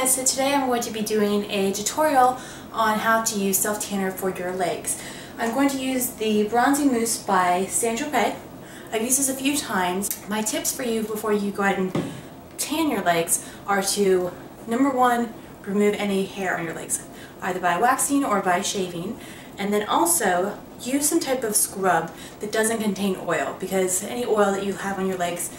guys, so today I'm going to be doing a tutorial on how to use self-tanner for your legs. I'm going to use the Bronzing Mousse by Tropez. I've used this a few times. My tips for you before you go ahead and tan your legs are to, number one, remove any hair on your legs, either by waxing or by shaving, and then also use some type of scrub that doesn't contain oil, because any oil that you have on your legs,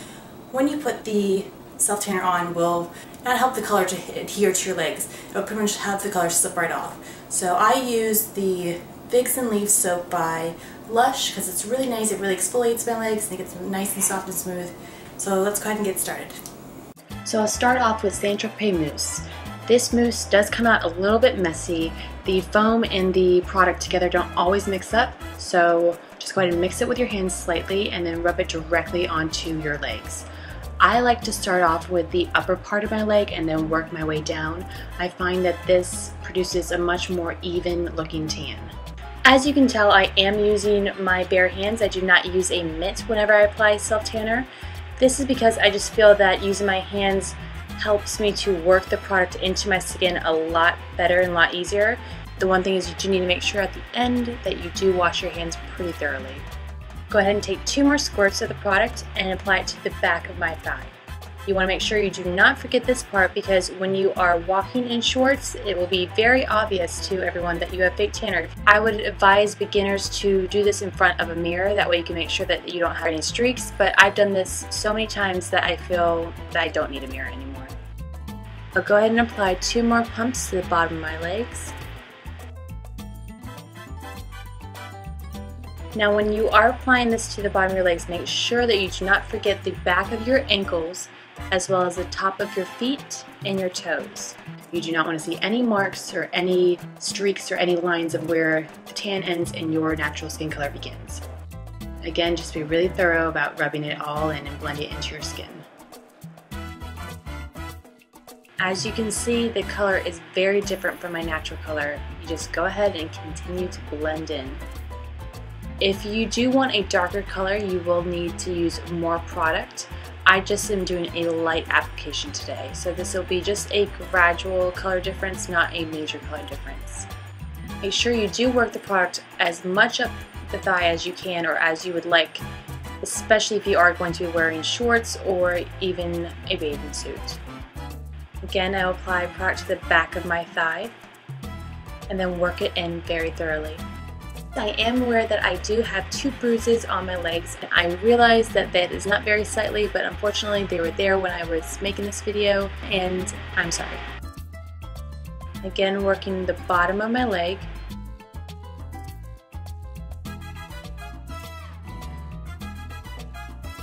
when you put the self-tanner on, will not help the color to adhere to your legs. It'll pretty much have the color slip right off. So I use the Figs and Leaves soap by Lush because it's really nice. It really exfoliates my legs and it gets nice and soft and smooth. So let's go ahead and get started. So I'll start off with Tropez mousse. This mousse does come out a little bit messy. The foam and the product together don't always mix up, so just go ahead and mix it with your hands slightly and then rub it directly onto your legs. I like to start off with the upper part of my leg and then work my way down. I find that this produces a much more even looking tan. As you can tell, I am using my bare hands. I do not use a mitt whenever I apply self-tanner. This is because I just feel that using my hands helps me to work the product into my skin a lot better and a lot easier. The one thing is you do need to make sure at the end that you do wash your hands pretty thoroughly. Go ahead and take 2 more squirts of the product and apply it to the back of my thigh. You want to make sure you do not forget this part, because when you are walking in shorts, it will be very obvious to everyone that you have fake tanner. I would advise beginners to do this in front of a mirror. That way you can make sure that you don't have any streaks, but I've done this so many times that I feel that I don't need a mirror anymore. I'll go ahead and apply 2 more pumps to the bottom of my legs. Now when you are applying this to the bottom of your legs, make sure that you do not forget the back of your ankles as well as the top of your feet and your toes. You do not want to see any marks or any streaks or any lines of where the tan ends and your natural skin color begins. Again, just be really thorough about rubbing it all in and blend it into your skin. As you can see, the color is very different from my natural color. You just go ahead and continue to blend in. If you do want a darker color, you will need to use more product. I just am doing a light application today, so this will be just a gradual color difference, not a major color difference. Make sure you do work the product as much up the thigh as you can or as you would like, especially if you are going to be wearing shorts or even a bathing suit. Again, I will apply product to the back of my thigh and then work it in very thoroughly. I am aware that I do have 2 bruises on my legs, and I realize that that is not very sightly, but unfortunately they were there when I was making this video, and I'm sorry. Again, working the bottom of my leg.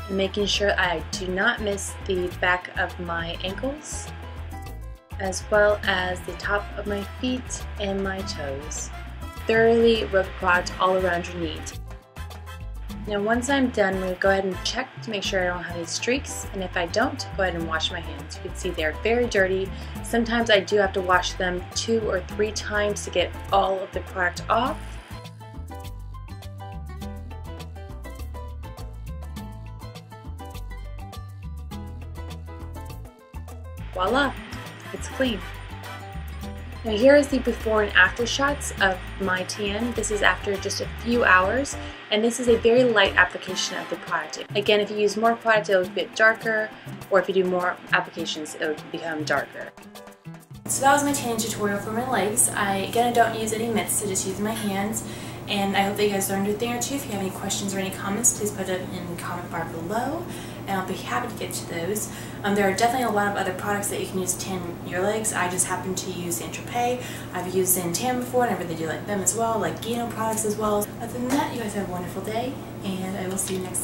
And making sure I do not miss the back of my ankles, as well as the top of my feet and my toes. Thoroughly rub the product all around your knee. Now once I'm done, I'm going to go ahead and check to make sure I don't have any streaks, and if I don't, go ahead and wash my hands. You can see they're very dirty. Sometimes I do have to wash them 2 or 3 times to get all of the product off. Voila, it's clean. Now here is the before and after shots of my tan. This is after just a few hours, and this is a very light application of the product. Again, if you use more product, it will be a bit darker, or if you do more applications, it will become darker. So that was my tanning tutorial for my legs. I don't use any mitts, so just use my hands. And I hope that you guys learned a thing or two. If you have any questions or any comments, please put it in the comment bar below, and I'll be happy to get to those. There are definitely a lot of other products that you can use to tan your legs. I just happen to use Tropez. I've used Tan before, and I really do like them as well, like Gino products as well. Other than that, you guys have a wonderful day, and I will see you next time.